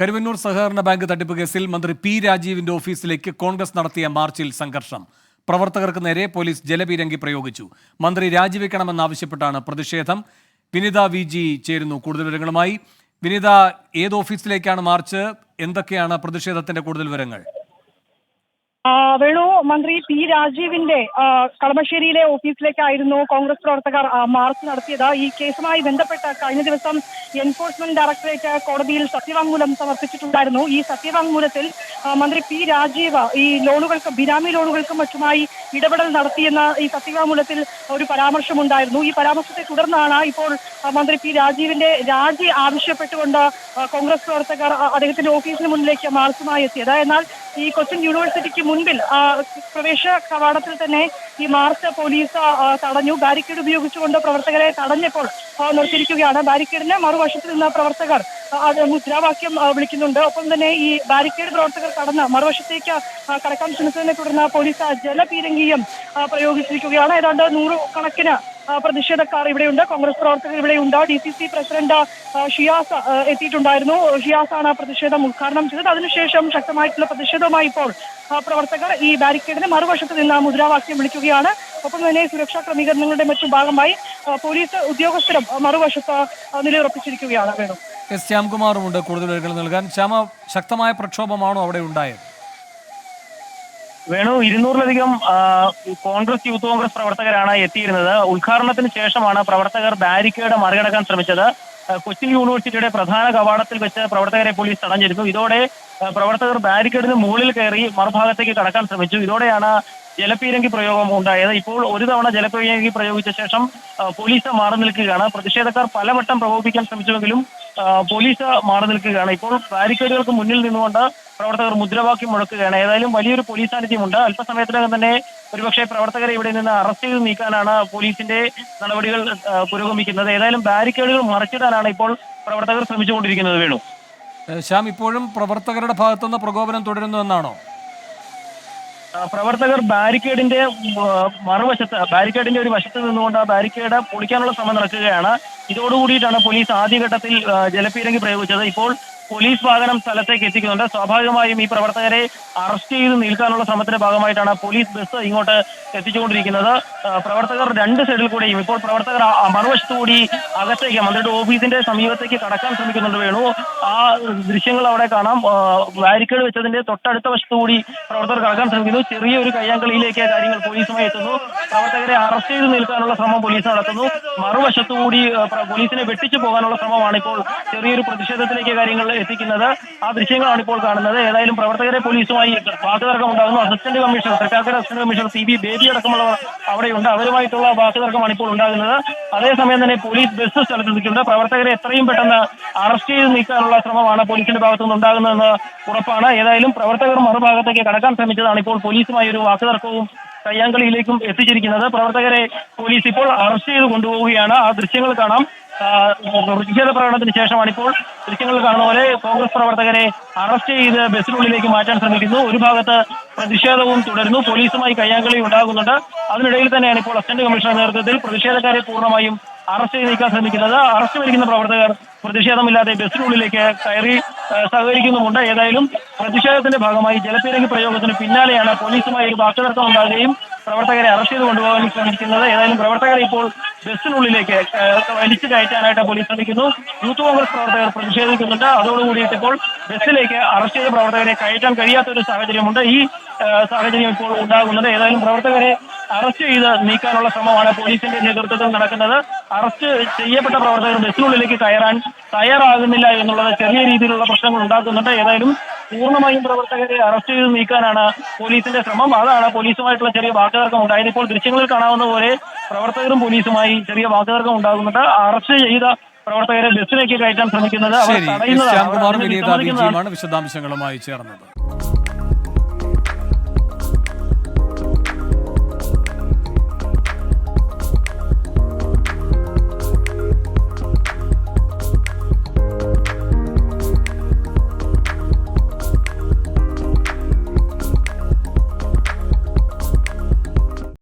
കരുവന്നൂർ സഹകരണ ബാങ്ക് തട്ടിപ്പ് കേസിൽ മന്ത്രി പി രാജീവിന്റെ ഓഫീസിലേക്ക് കോൺഗ്രസ് നടത്തിയ മാർച്ചിൽ സംഘർഷം. പ്രവർത്തകർക്ക് നേരെ പോലീസ് ജലപീരങ്കി പ്രയോഗിച്ചു. മന്ത്രി രാജിവെക്കണമെന്നാവശ്യപ്പെട്ടാണ് പ്രതിഷേധം. വിനിത വി ജി ചേരുന്നു കൂടുതൽ വിവരങ്ങളുമായി. വിനിത, ഏത് ഓഫീസിലേക്കാണ് മാർച്ച്? എന്തൊക്കെയാണ് പ്രതിഷേധത്തിന്റെ കൂടുതൽ വിവരങ്ങൾ? വേണു, മന്ത്രി പി രാജീവിന്റെ കളമശ്ശേരിയിലെ ഓഫീസിലേക്കായിരുന്നു കോൺഗ്രസ് പ്രവർത്തകർ മാർച്ച് നടത്തിയത്. ഈ കേസുമായി ബന്ധപ്പെട്ട് കഴിഞ്ഞ ദിവസം എൻഫോഴ്സ്മെന്റ് ഡയറക്ടറേറ്റ് കോടതിയിൽ സത്യവാങ്മൂലം സമർപ്പിച്ചിട്ടുണ്ടായിരുന്നു. ഈ സത്യവാങ്മൂലത്തിൽ മന്ത്രി പി രാജീവ് ഈ ലോണുകൾക്ക്, ബിനാമി ലോണുകൾക്കും മറ്റുമായി ഇടപെടൽ നടത്തിയെന്ന ഈ സത്യവാങ്മൂലത്തിൽ ഒരു പരാമർശമുണ്ടായിരുന്നു. ഈ പരാമർശത്തെ തുടർന്നാണ് ഇപ്പോൾ മന്ത്രി പി രാജീവിന്റെ രാജി ആവശ്യപ്പെട്ടുകൊണ്ട് കോൺഗ്രസ് പ്രവർത്തകർ അദ്ദേഹത്തിന്റെ ഓഫീസിന് മുന്നിലേക്ക് മാർച്ചുമായി എത്തിയത്. എന്നാൽ ഈ കൊച്ചിൻ യൂണിവേഴ്സിറ്റിക്ക് മുൻപിൽ പ്രവേശ കവാടത്തിൽ തന്നെ ഈ മാർച്ച് പോലീസ് തടഞ്ഞു. ബാരിക്കേഡ് ഉപയോഗിച്ചുകൊണ്ട് പ്രവർത്തകരെ തടഞ്ഞപ്പോൾ നിർത്തിയിരിക്കുകയാണ്. ബാരിക്കേഡിന് മറുവശത്ത് നിന്ന് പ്രവർത്തകർ മുദ്രാവാക്യം വിളിക്കുന്നുണ്ട്. ഒപ്പം തന്നെ ഈ ബാരിക്കേഡ് പ്രവർത്തകർ കടന്ന് മറുവശത്തേക്ക് കടക്കാൻ ശ്രമിച്ചതിനെ തുടർന്ന് പോലീസ് ജലപീരങ്കിയും പ്രയോഗിച്ചിരിക്കുകയാണ്. ഏതാണ്ട് 100 കണക്കിന് പ്രതിഷേധക്കാർ ഇവിടെയുണ്ട്, കോൺഗ്രസ് പ്രവർത്തകർ ഇവിടെയുണ്ട്. DCC പ്രസിഡന്റ് ഷിയാസ് എത്തിയിട്ടുണ്ടായിരുന്നു. ഷിയാസാണ് പ്രതിഷേധം ഉദ്ഘാടനം ചെയ്തത്. അതിനുശേഷം ശക്തമായിട്ടുള്ള പ്രതിഷേധവുമായി ഇപ്പോൾ പ്രവർത്തകർ ഈ ബാരിക്കേഡിന് മറുവശത്ത് നിന്ന് മുദ്രാവാക്യം വിളിക്കുകയാണ്. ഒപ്പം തന്നെ സുരക്ഷാ ക്രമീകരണങ്ങളുടെ മറ്റും ഭാഗമായി പോലീസ് ഉദ്യോഗസ്ഥരും മറുവശത്ത് നിലയുറപ്പിച്ചിരിക്കുകയാണ്. വേണം എസ് ശ്യാംകുമാറുമുണ്ട് കൂടുതൽ വിവരങ്ങൾ നൽകാൻ. ശ്യാമ, ശക്തമായ പ്രക്ഷോഭമാണോ അവിടെ ഉണ്ടായത്? വേണു, 200-ലധികം കോൺഗ്രസ് യൂത്ത് കോൺഗ്രസ് പ്രവർത്തകരാണ് എത്തിയിരുന്നത്. ഉദ്ഘാടനത്തിന് ശേഷമാണ് പ്രവർത്തകർ ബാരിക്കേഡ് മറികടക്കാൻ ശ്രമിച്ചത്. കൊച്ചിൻ യൂണിവേഴ്സിറ്റിയുടെ പ്രധാന കവാടത്തിൽ വെച്ച് പ്രവർത്തകരെ പോലീസ് തടഞ്ഞിരുന്നു. ഇതോടെ പ്രവർത്തകർ ബാരിക്കേഡിന് മുകളിൽ കയറി മറുഭാഗത്തേക്ക് കടക്കാൻ ശ്രമിച്ചു. ഇതോടെയാണ് ജലപീരങ്കി പ്രയോഗം ഉണ്ടായത്. ഇപ്പോൾ ഒരു തവണ ജലപീരങ്കി പ്രയോഗിച്ച ശേഷം പോലീസ് മാറി നിൽക്കുകയാണ്. പ്രതിഷേധക്കാർ പലവട്ടം പ്രകോപിപ്പിക്കാൻ ശ്രമിച്ചുവെങ്കിലും പോലീസ് മാറി നിൽക്കുകയാണ്. ഇപ്പോൾ ബാരിക്കേഡുകൾക്ക് മുന്നിൽ നിന്നുകൊണ്ട് പ്രവർത്തകർ മുദ്രാവാക്യം മുഴക്കുകയാണ്. ഏതായാലും വലിയൊരു പോലീസ് സാന്നിധ്യമുണ്ട്. അല്പസമയത്തിനകം തന്നെ ഒരുപക്ഷെ പ്രവർത്തകരെ ഇവിടെ നിന്ന് അറസ്റ്റ് ചെയ്ത് നീക്കാനാണ് പോലീസിന്റെ നടപടികൾ പുരോഗമിക്കുന്നത്. ഏതായാലും ബാരിക്കേഡുകൾ മറിച്ചിടാനാണ് ഇപ്പോൾ പ്രവർത്തകർ ശ്രമിച്ചുകൊണ്ടിരിക്കുന്നത്. വേണു, ശ്യാം, ഇപ്പോഴും പ്രവർത്തകരുടെ ഭാഗത്തുനിന്ന് പ്രകോപനം തുടരുന്നു എന്നാണോ? പ്രവർത്തകർ ബാരിക്കേഡിന്റെ മറുവശത്ത്, ബാരിക്കേഡിന്റെ ഒരു വശത്ത് നിന്നുകൊണ്ട് ആ ബാരിക്കേഡ് പൊളിക്കാനുള്ള ശ്രമം നടക്കുകയാണ്. ഇതോടുകൂടിയിട്ടാണ് പോലീസ് ആദ്യഘട്ടത്തിൽ ജലപീരങ്കി പ്രയോഗിച്ചത്. ഇപ്പോൾ പോലീസ് വാഹനം സ്ഥലത്തേക്ക് എത്തിക്കുന്നുണ്ട്. സ്വാഭാവികമായും ഈ പ്രവർത്തകരെ അറസ്റ്റ് ചെയ്ത് നിൽക്കാനുള്ള ശ്രമത്തിന്റെ ഭാഗമായിട്ടാണ് പോലീസ് ബസ് ഇങ്ങോട്ട് എത്തിച്ചുകൊണ്ടിരിക്കുന്നത്. പ്രവർത്തകർ രണ്ട് സൈഡിൽ കൂടെയും ഇപ്പോൾ പ്രവർത്തകർ മറുവശത്തുകൂടി അകത്തേക്ക് മന്ത്രിയുടെ ഓഫീസിന്റെ സമീപത്തേക്ക് കടക്കാൻ ശ്രമിക്കുന്നുണ്ട്. വേണു, ആ ദൃശ്യങ്ങൾ അവിടെ കാണാം. ബാരിക്കേഡ് വെച്ചതിന്റെ തൊട്ടടുത്ത വശത്തുകൂടി പ്രവർത്തകർ കടക്കാൻ ശ്രമിക്കുന്നു. ചെറിയൊരു കയ്യാങ്കളിയിലേക്ക് കാര്യങ്ങൾ പോലീസുമായി എത്തുന്നു. പ്രവർത്തകരെ അറസ്റ്റ് ചെയ്ത് നിൽക്കാനുള്ള ശ്രമം പോലീസ് നടത്തുന്നു. മറുവശത്തുകൂടി പോലീസിനെ വെട്ടിച്ചു പോകാനുള്ള ശ്രമമാണ് ഇപ്പോൾ ചെറിയൊരു പ്രതിഷേധത്തിലേക്ക് കാര്യങ്ങൾ എത്തിക്കുന്നത്. ആ ദൃശ്യങ്ങളാണ് ഇപ്പോൾ കാണുന്നത്. ഏതായാലും പ്രവർത്തകരെ പോലീസുമായി വാക്കുതർക്കം ഉണ്ടാകുന്നു. Assistant commissioner, Thrikkakara assistant commissioner CB baby അടക്കമുള്ളവർ അവിടെയുണ്ട്. അവരുമായിട്ടുള്ള വാക്കുതർക്കമാണ് ഇപ്പോൾ ഉണ്ടാകുന്നത്. അതേസമയം തന്നെ പോലീസ് ബസ് സ്ഥലത്തെത്തിയിട്ടുണ്ട്. പ്രവർത്തകരെ എത്രയും പെട്ടെന്ന് അറസ്റ്റ് ചെയ്ത് നീക്കാനുള്ള ശ്രമമാണ് പോലീസിന്റെ ഭാഗത്തുനിന്ന് ഉണ്ടാകുന്നതെന്ന് ഉറപ്പാണ്. ഏതായാലും പ്രവർത്തകർ മറുഭാഗത്തേക്ക് കടക്കാൻ ശ്രമിച്ചതാണ് ഇപ്പോൾ പോലീസുമായി ഒരു വാക്കുതർക്കവും കയ്യാങ്കളിയിലേക്കും എത്തിച്ചിരിക്കുന്നത്. പ്രവർത്തകരെ പോലീസ് ഇപ്പോൾ അറസ്റ്റ് ചെയ്ത് കൊണ്ടുപോവുകയാണ്. ആ ദൃശ്യങ്ങൾ കാണാം. പ്രതിഷേധ പ്രകടനത്തിന് ശേഷമാണ് ഇപ്പോൾ ദൃശ്യങ്ങൾ കാണുന്ന പോലെ കോൺഗ്രസ് പ്രവർത്തകരെ അറസ്റ്റ് ചെയ്ത് ബസ്സിനുള്ളിലേക്ക് മാറ്റാൻ ശ്രമിക്കുന്നു. ഒരു ഭാഗത്ത് പ്രതിഷേധവും തുടരുന്നു. പോലീസുമായി കയ്യാങ്കളി ഉണ്ടാകുന്നുണ്ട്. അതിനിടയിൽ തന്നെയാണ് ഇപ്പോൾ അസിസ്റ്റന്റ് കമ്മീഷണർ നേതൃത്വത്തിൽ പ്രതിഷേധക്കാരെ പൂർണ്ണമായും അറസ്റ്റ് ചെയ്ത് നീക്കാൻ ശ്രമിക്കുന്നത്. അറസ്റ്റ് വരിക്കുന്ന പ്രവർത്തകർ പ്രതിഷേധമില്ലാതെ ബസ്സിനുള്ളിലേക്ക് കയറി സഹകരിക്കുന്നുമുണ്ട്. ഏതായാലും പ്രതിഷേധത്തിന്റെ ഭാഗമായി ജലപീരങ്കി പ്രയോഗത്തിന് പിന്നാലെയാണ് പോലീസുമായി ഒരു വാക്കുതർക്കം ഉണ്ടാകുകയും പ്രവർത്തകരെ അറസ്റ്റ് ചെയ്ത് കൊണ്ടുപോകാൻ ശ്രമിക്കുന്നത്. ഏതായാലും പ്രവർത്തകരെ ഇപ്പോൾ ബസ്സിനുള്ളിലേക്ക് വലിച്ചു കയറ്റാനായിട്ട് പോലീസ് ശ്രമിക്കുന്നു. യൂത്ത് കോൺഗ്രസ് പ്രവർത്തകർ പ്രതിഷേധിക്കുന്നുണ്ട്. അതോടുകൂടിയിട്ട് ഇപ്പോൾ ബസ്സിലേക്ക് അറസ്റ്റ് ചെയ്ത പ്രവർത്തകരെ കയറ്റാൻ കഴിയാത്തൊരു സാഹചര്യമുണ്ട്. ഈ സാഹചര്യം ഇപ്പോൾ ഉണ്ടാകുന്നുണ്ട്. ഏതായാലും പ്രവർത്തകരെ അറസ്റ്റ് ചെയ്ത് നീക്കാനുള്ള ശ്രമമാണ് പോലീസിന്റെ നേതൃത്വത്തിൽ നടക്കുന്നത്. അറസ്റ്റ് ചെയ്യപ്പെട്ട പ്രവർത്തകർ ബസ്സിനുള്ളിലേക്ക് കയറാൻ തയ്യാറാകുന്നില്ല എന്നുള്ളത് ചെറിയ രീതിയിലുള്ള പ്രശ്നങ്ങൾ ഉണ്ടാക്കുന്നുണ്ട്. ഏതായാലും പൂർണ്ണമായും പ്രവർത്തകരെ അറസ്റ്റ് ചെയ്ത് നീക്കാനാണ് പോലീസിന്റെ ശ്രമം. അതാണ് പോലീസുമായിട്ടുള്ള ചെറിയ വാക്കുതർക്കം ഉണ്ടായത്. ഇപ്പോൾ ദൃശ്യങ്ങളിൽ കാണാവുന്ന പോലെ പ്രവർത്തകരും പോലീസുമായി ചെറിയ വാക്കുതർക്കം ഉണ്ടാകുന്നുണ്ട്. അറസ്റ്റ് ചെയ്ത പ്രവർത്തകരെ ബസ്സിലേക്ക് കയറ്റാൻ ശ്രമിക്കുന്നത് അവർ തടയുന്നതാണ്. വിശദാംശങ്ങളുമായി ചേർന്നത്.